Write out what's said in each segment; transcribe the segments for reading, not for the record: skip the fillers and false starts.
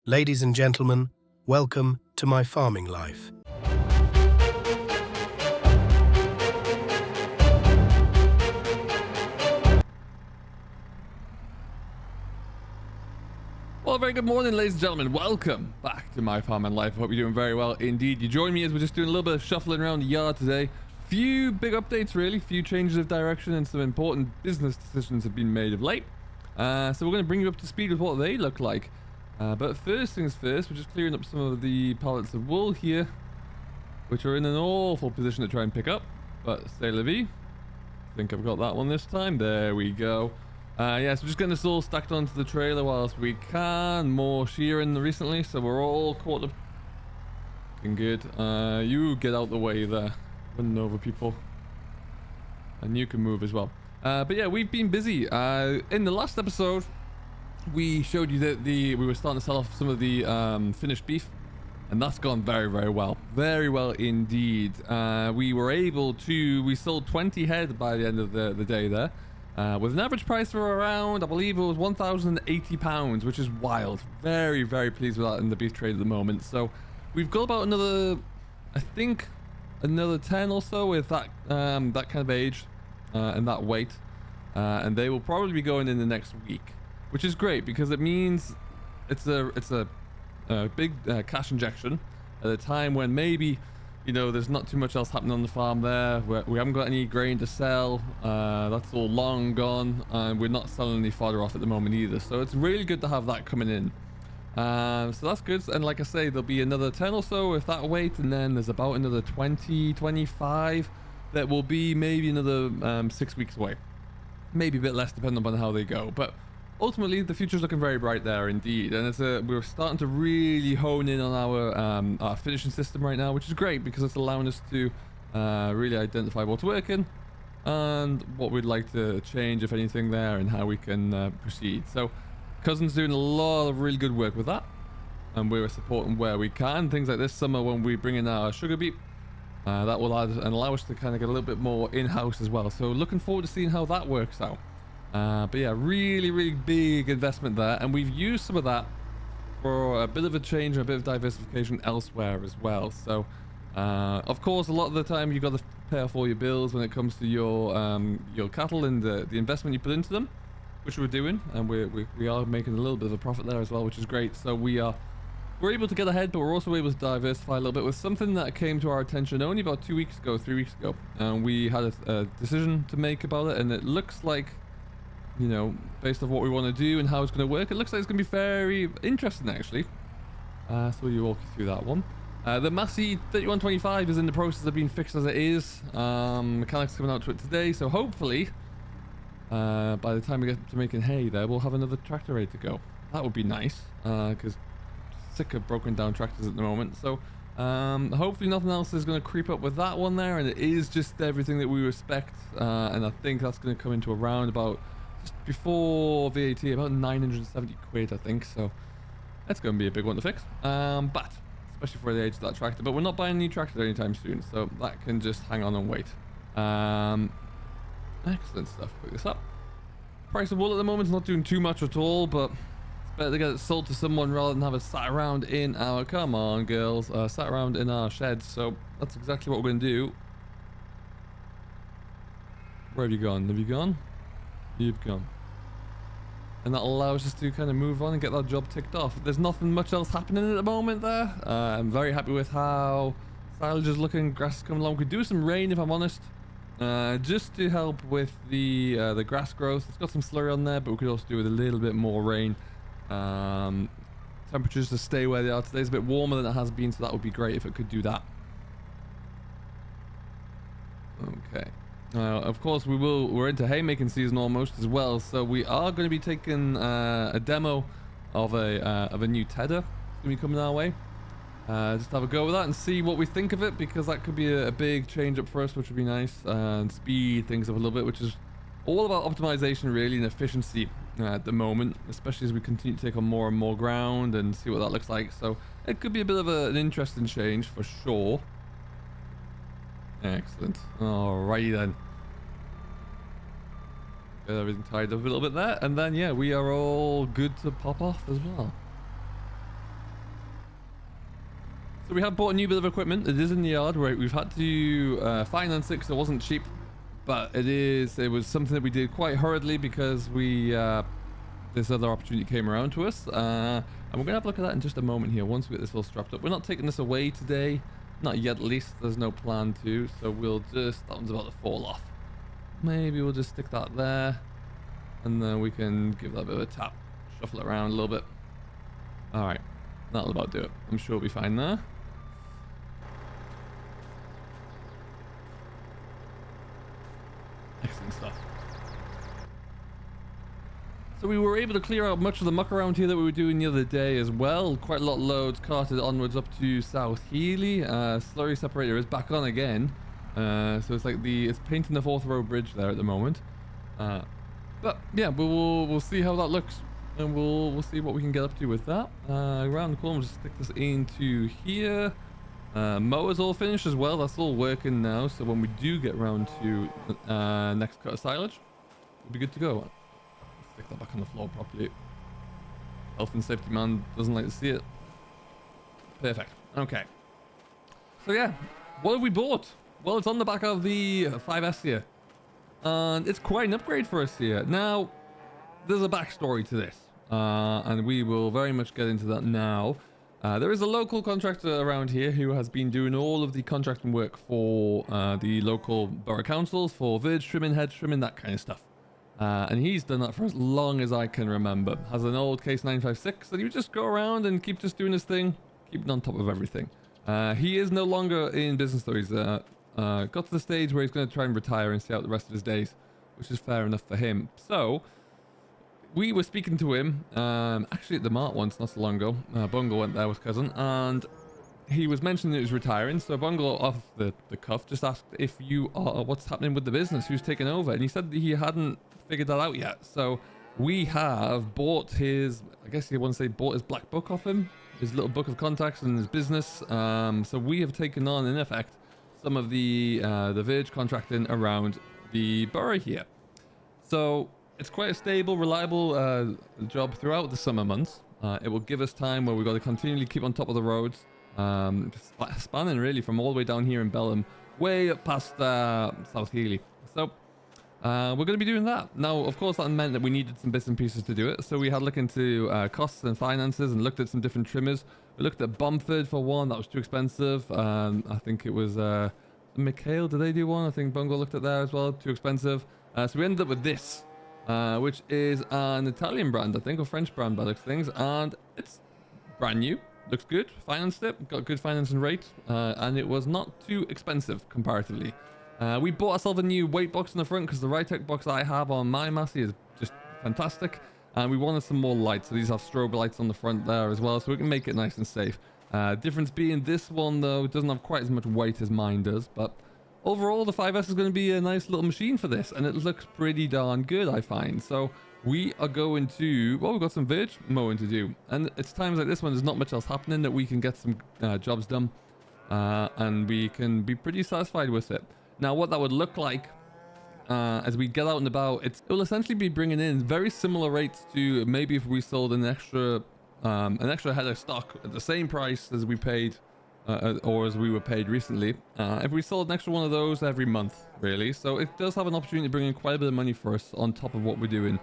Ladies and gentlemen, welcome to my farming life. Well, very good morning, ladies and gentlemen. Welcome back to my farming life. I hope you're doing very well indeed. You join me as we're just doing a little bit of shuffling around the yard today. Few big updates, really. Few changes of direction and some important business decisions have been made of late. So we're going to bring you up to speed with what they look like. But first things first, we're just clearing up some of the pallets of wool here, which are in an awful position to try and pick up. But c'est la vie. I think I've got that one this time. There we go. Yeah, so just getting this all stacked onto the trailer whilst we can. More shearing recently, so we're all caught up. Looking good. You get out the way there. Running over people. And you can move as well. But yeah, we've been busy. In the last episode, we showed you that we were starting to sell off some of the finished beef. And that's gone very, very well. Very well indeed. We sold 20 head by the end of the day there. With an average price of around, I believe it was £1,080, which is wild. Very, very pleased with that in the beef trade at the moment. So we've got about another, I think, another 10 or so with that kind of age and that weight. And they will probably be going in the next week, which is great because it means it's a big cash injection at a time when maybe, you know, there's not too much else happening on the farm there. We haven't got any grain to sell. That's all long gone, and we're not selling any fodder off at the moment either. So it's really good to have that coming in. So that's good. And like I say, there'll be another 10 or so with that weight, and then there's about another 20, 25 that will be maybe another 6 weeks away. Maybe a bit less depending on how they go. But ultimately, the future's looking very bright there indeed, and we're starting to really hone in on our finishing system right now, which is great because it's allowing us to really identify what's working and what we'd like to change, if anything, there, and how we can proceed. So, Cousin's doing a lot of really good work with that, and we're supporting where we can. Things like this summer when we bring in our sugar beet, that will add and allow us to kind of get a little bit more in-house as well. So, looking forward to seeing how that works out. But yeah, really, really big investment there, and we've used some of that for a bit of a change and a bit of diversification elsewhere as well. So, of course, a lot of the time you've got to pay off all your bills when it comes to your cattle and the investment you put into them, which we're doing, and we are making a little bit of a profit there as well, which is great. So we're able to get ahead, but we're also able to diversify a little bit with something that came to our attention only about 3 weeks ago, and we had a decision to make about it, and it looks like, you know, based on what we want to do and how it's going to work, it looks like it's going to be very interesting actually. So we'll walk you through that one. The Massey 3125 is in the process of being fixed as it is. Mechanics coming out to it today, so hopefully by the time we get to making hay there, we'll have another tractor ready to go. That would be nice, because sick of broken down tractors at the moment. So hopefully nothing else is going to creep up with that one there, and it is just everything that we respect, and I think that's going to come into around about just before VAT, about 970 quid, I think. So that's going to be a big one to fix, but especially for the age of that tractor. But we're not buying a new tractor anytime soon, so that can just hang on and wait. Excellent stuff. Pick this up. Price of wool at the moment is not doing too much at all, but it's better to get it sold to someone rather than have it sat around in our, come on girls, sat around in our sheds. So that's exactly what we're going to do. Where have you gone? Have you gone? You've gone. And that allows us to kind of move on and get that job ticked off. There's nothing much else happening at the moment there. I'm very happy with how silage is looking. Grass is coming along. We could do some rain if I'm honest, just to help with the grass growth. It's got some slurry on there, but we could also do with a little bit more rain. Temperatures to stay where they are. Today's a bit warmer than it has been, so that would be great if it could do that. Okay. Of course, we're into haymaking season almost as well, so we are going to be taking a demo of a new tedder. It's going to be coming our way. Just have a go with that and see what we think of it, because that could be a big change up for us, which would be nice, and speed things up a little bit, which is all about optimization really and efficiency at the moment, especially as we continue to take on more and more ground and see what that looks like. So it could be a bit of an interesting change for sure. Excellent. Alrighty then. Get everything tied up a little bit there, and then yeah, we are all good to pop off as well. So we have bought a new bit of equipment. It is in the yard. We've had to finance it because it wasn't cheap, but it was something that we did quite hurriedly because this other opportunity came around to us, and we're gonna have a look at that in just a moment here once we get this all strapped up. We're not taking this away today, not yet at least. There's no plan to, so we'll just, that one's about to fall off. Maybe we'll just stick that there, and then we can give that a bit of a tap, shuffle it around a little bit. All right, that'll about do it. I'm sure we'll be fine there. Excellent stuff. So we were able to clear out much of the muck around here that we were doing the other day as well. Quite a lot of loads carted onwards up to South Healy. Slurry separator is back on again. So it's like it's painting the 4th row bridge there at the moment. But yeah, we'll see how that looks, and we'll see what we can get up to with that. Around the corner, we'll just stick this into here. Mower's all finished as well. That's all working now. So when we do get around to next cut of silage, we'll be good to go. Stick that back on the floor properly. Health and safety man doesn't like to see it. Perfect. Okay. So yeah, what have we bought? Well, it's on the back of the 5S here, and it's quite an upgrade for us here. Now, there's a backstory to this, and we will very much get into that now. There is a local contractor around here who has been doing all of the contracting work for the local borough councils, for verge trimming, hedge trimming, that kind of stuff. And he's done that for as long as I can remember. Has an old case 956 that he would just go around and keep just doing his thing, keeping on top of everything. He is no longer in business though. He's got to the stage where he's going to try and retire and see out the rest of his days, which is fair enough for him. So we were speaking to him actually at the Mart once, not so long ago. Bungle went there with cousin, and he was mentioning that he was retiring. So Bungle, off the cuff, just asked if you are, what's happening with the business, who's taking over, and he said that he hadn't figured that out yet. So we have bought his, I guess you want to say, bought his black book off him, his little book of contacts and his business. So we have taken on, in effect, some of the verge contracting around the borough here. So it's quite a stable, reliable job throughout the summer months. It will give us time where we've got to continually keep on top of the roads, spanning really from all the way down here in Belém, way up past South Healy. So we're going to be doing that. Now, of course, that meant that we needed some bits and pieces to do it. So we had a look into costs and finances and looked at some different trimmers. We looked at Bumford for one. That was too expensive. I think it was Mikhail. Did they do one? I think Bungle looked at there as well. Too expensive. So we ended up with this, which is an Italian brand, I think, or French brand by looks things. And it's brand new. Looks good. Financed it. Got good financing rate. And it was not too expensive comparatively. We bought ourselves a new weight box in the front because the Rytec box I have on my Massey is just fantastic. And we wanted some more lights. So these have strobe lights on the front there as well, so we can make it nice and safe. Difference being this one, though, it doesn't have quite as much weight as mine does. But overall, the 5S is going to be a nice little machine for this. And it looks pretty darn good, I find. So we are going to, well, we've got some verge mowing to do. And it's times like this when there's not much else happening that we can get some jobs done. And we can be pretty satisfied with it. Now, what that would look like as we get out and about, it will essentially be bringing in very similar rates to maybe if we sold an extra head of stock at the same price as we paid or as we were paid recently. If we sold an extra one of those every month, really. So it does have an opportunity to bring in quite a bit of money for us on top of what we're doing,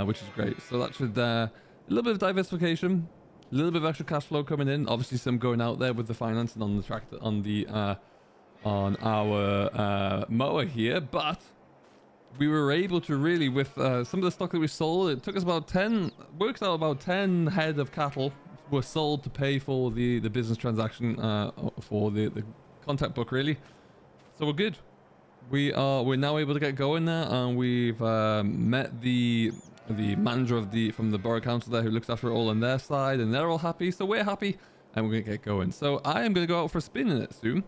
which is great. So that should a little bit of diversification, a little bit of extra cash flow coming in. Obviously, some going out there with the financing on the tractor, on our mower here, but we were able to really, with some of the stock that we sold, it took us about 10 head of cattle were sold to pay for the business transaction, for the contact book, really. So we're good. We're now able to get going there, and we've met the manager from the borough council there who looks after it all on their side, and they're all happy, so we're happy, and we're gonna get going. So I am gonna go out for a spin in it soon.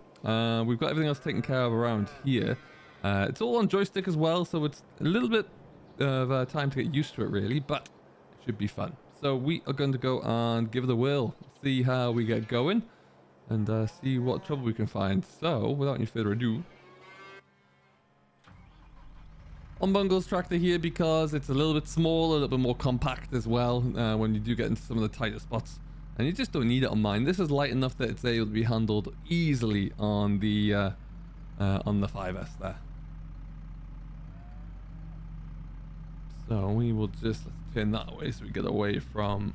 We've got everything else taken care of around here. It's all on joystick as well, so it's a little bit of time to get used to it, really, but it should be fun. So we are going to go and give it a whirl, see how we get going, and see what trouble we can find. So, without any further ado, on Bungle's tractor here, because it's a little bit smaller, a little bit more compact as well, when you do get into some of the tighter spots. and you just don't need it on mine. This is light enough that it's able to be handled easily on the 5S there. So we will just turn that away so we get away from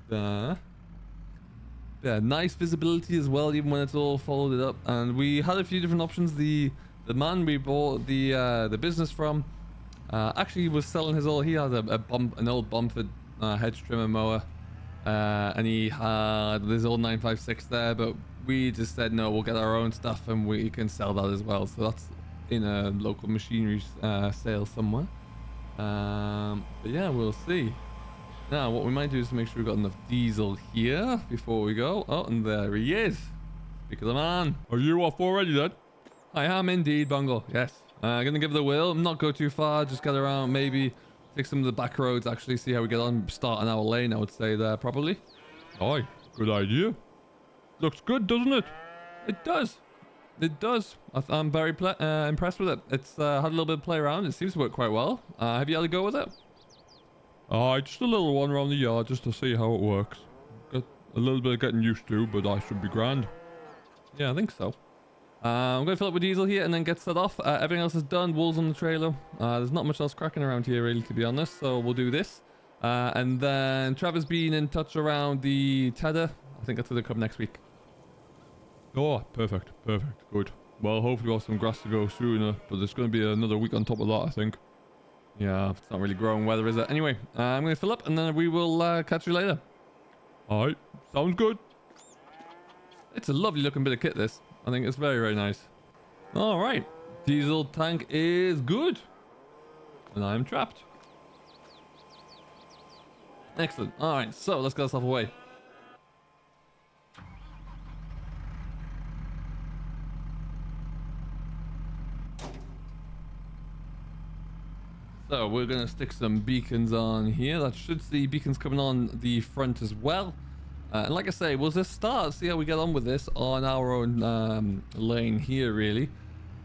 there. Yeah, nice visibility as well, even when it's all folded up. And we had a few different options. The man we bought the business from actually was selling his old. He had an old Bomford hedge trimmer mower, and he had this old 956 there. But we just said no, we'll get our own stuff, and we can sell that as well. So that's in a local machinery sale somewhere. But yeah, we'll see. Now, what we might do is make sure we've got enough diesel here before we go. Oh, and there he is. Speak of the man. Are you off already, then? I am indeed, Bungle. Yes. Gonna give it a whirl. Not go too far. Just get around. Maybe take some of the back roads. Actually, see how we get on. Start an hour lane, I would say there, probably. Aye, good idea. Looks good, doesn't it? It does. It does. I'm very impressed with it. It's had a little bit of play around. It seems to work quite well. Have you had a go with it? Just a little one around the yard just to see how it works. Got a little bit of getting used to, but I should be grand. Yeah, I think so. I'm going to fill up with diesel here and then get set off. Everything else is done. Wool's on the trailer. There's not much else cracking around here, really, to be honest. So we'll do this. And then Trevor's been in touch around the tether. I think that's going to come next week. Oh, perfect. Perfect. Good. Well, hopefully we'll have some grass to go sooner, but there's going to be another week on top of that, I think. Yeah, it's not really growing weather, is it? Anyway, I'm going to fill up and then we will catch you later. Alright, sounds good. It's a lovely looking bit of kit, this. I think it's very, very nice. Alright, diesel tank is good. And I'm trapped. Excellent. Alright, so let's get ourselves away. So we're going to stick some beacons on here. That should see beacons coming on the front as well. And like I say, we'll just start, see how we get on with this on our own lane here, really.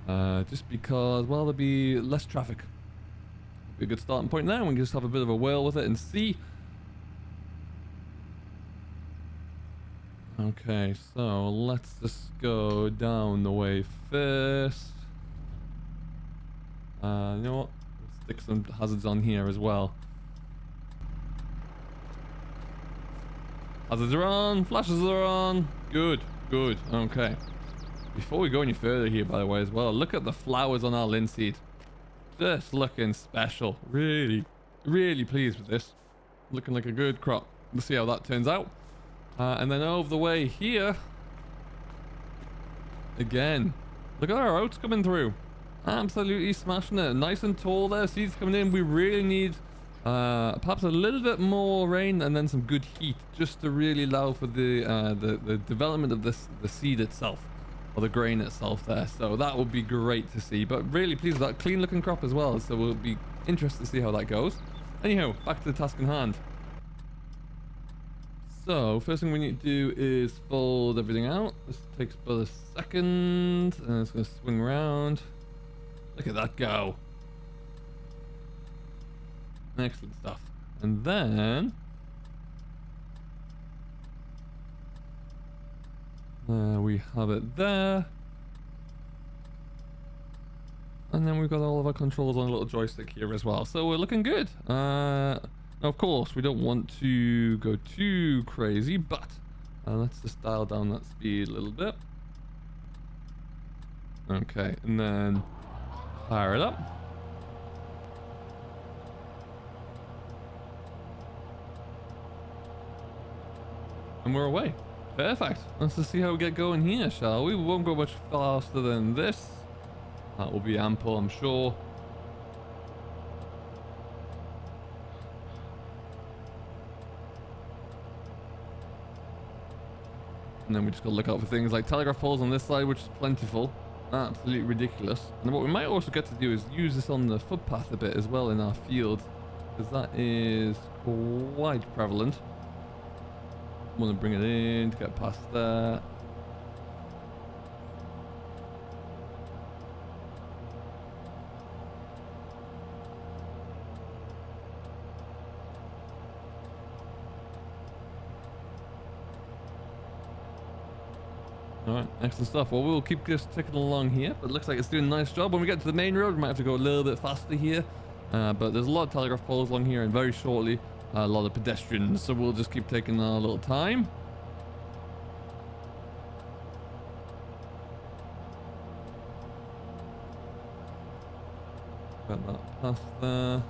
Just because, well, there'll be less traffic. Be a good starting point there. We can just have a bit of a whirl with it and see. Okay, so let's just go down the way first. You know what? Stick some hazards on here as well. Hazards are on, flashes are on. Good, good. Okay. Before we go any further here, by the way, as well, look at the flowers on our linseed. Just looking special. Really, really pleased with this. Looking like a good crop. Let's see how that turns out. And then over the way here, again, look at our oats coming through. Absolutely smashing it. Nice and tall there. Seeds coming in. We really need perhaps a little bit more rain and then some good heat just to really allow for the development of the seed itself, or the grain itself there. So that would be great to see. But really pleased with that clean looking crop as well. So we'll be interested to see how that goes. Anyhow, back to the task in hand. So first thing we need to do is fold everything out. This takes about a second, and it's going to swing around. Look at that go. Excellent stuff. And then we have it there. And then we've got all of our controls on a little joystick here as well. So we're looking good. Now, of course, we don't want to go too crazy, but let's just dial down that speed a little bit. Okay, and then fire it up. And we're away. Perfect. Let's just see how we get going here, shall we? We won't go much faster than this. That will be ample, I'm sure. And then we just got to look out for things like telegraph poles on this side, which is plentiful. Absolutely ridiculous. And what we might also get to do is use this on the footpath a bit as well in our field, because that is quite prevalent. Want to bring it in to get past there. All right, excellent stuff. Well, we'll keep just ticking along here, but it looks like it's doing a nice job. When we get to the main road, we might have to go a little bit faster here, but there's a lot of telegraph poles along here, and very shortly, a lot of pedestrians, so we'll just keep taking our little time. Got that past there.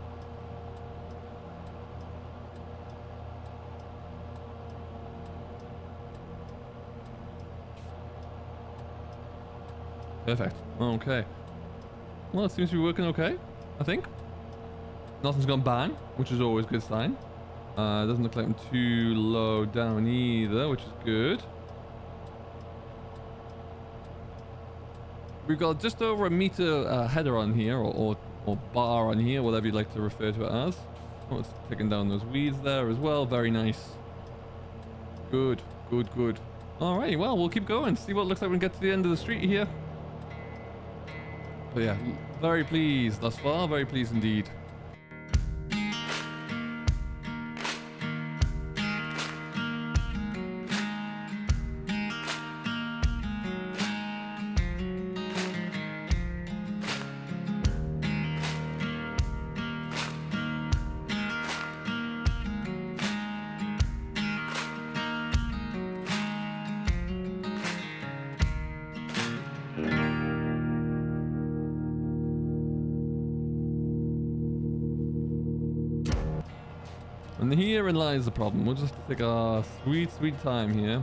Perfect. Okay. Well, it seems to be working okay, I think. Nothing's gone bang, which is always a good sign. Doesn't look like I'm too low down either, which is good. We've got just over a meter header on here, or bar on here, whatever you'd like to refer to it as. Oh, it's taking down those weeds there as well. Very nice. Good, good, good. Alrighty, well, we'll keep going. See what it looks like when we get to the end of the street here. But yeah, very pleased thus far. Very pleased indeed. And herein lies the problem. We'll just take our sweet, sweet time here.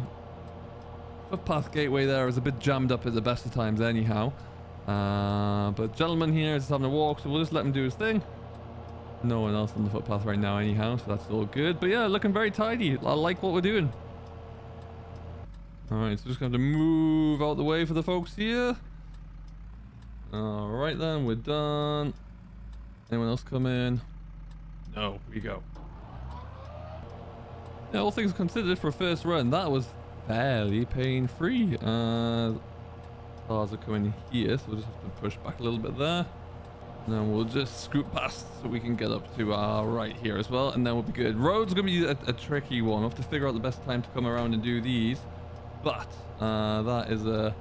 Footpath gateway there is a bit jammed up at the best of times anyhow. But gentleman here is having a walk, so we'll just let him do his thing. No one else on the footpath right now anyhow, so that's all good. But yeah, looking very tidy. I like what we're doing. Alright, so just going to move out the way for the folks here. Alright then, we're done. Anyone else come in? No, we go. Yeah, all things considered for a first run, that was fairly pain-free. Cars are coming here, so we'll just have to push back a little bit there. And then we'll just scoot past so we can get up to our right here as well, and then we'll be good. Road's going to be a tricky one. We'll have to figure out the best time to come around and do these. But that is a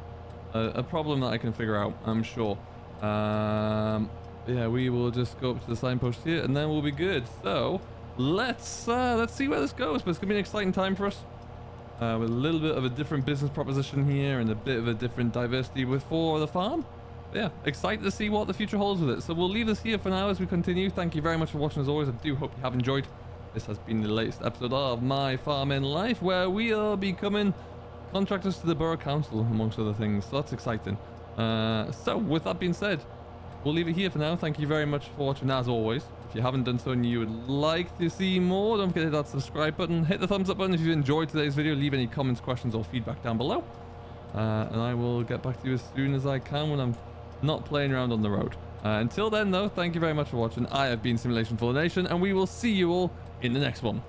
problem that I can figure out, I'm sure. Yeah, we will just go up to the signpost here, and then we'll be good. So let's see where this goes. But it's gonna be an exciting time for us, with a little bit of a different business proposition here and a bit of a different diversity for the farm. But yeah, excited to see what the future holds with it. So we'll leave this here for now as we continue. Thank you very much for watching as always. I do hope you have enjoyed. This has been the latest episode of My Farming Life, where we are becoming contractors to the Borough Council, amongst other things. So that's exciting. So with that being said, we'll leave it here for now. Thank you very much for watching as always. If you haven't done so and you would like to see more, don't forget to hit that subscribe button. Hit the thumbs up button if you enjoyed today's video. Leave any comments, questions or feedback down below. And I will get back to you as soon as I can when I'm not playing around on the road. Until then though, thank you very much for watching. I have been Simulation for the Nation, and we will see you all in the next one.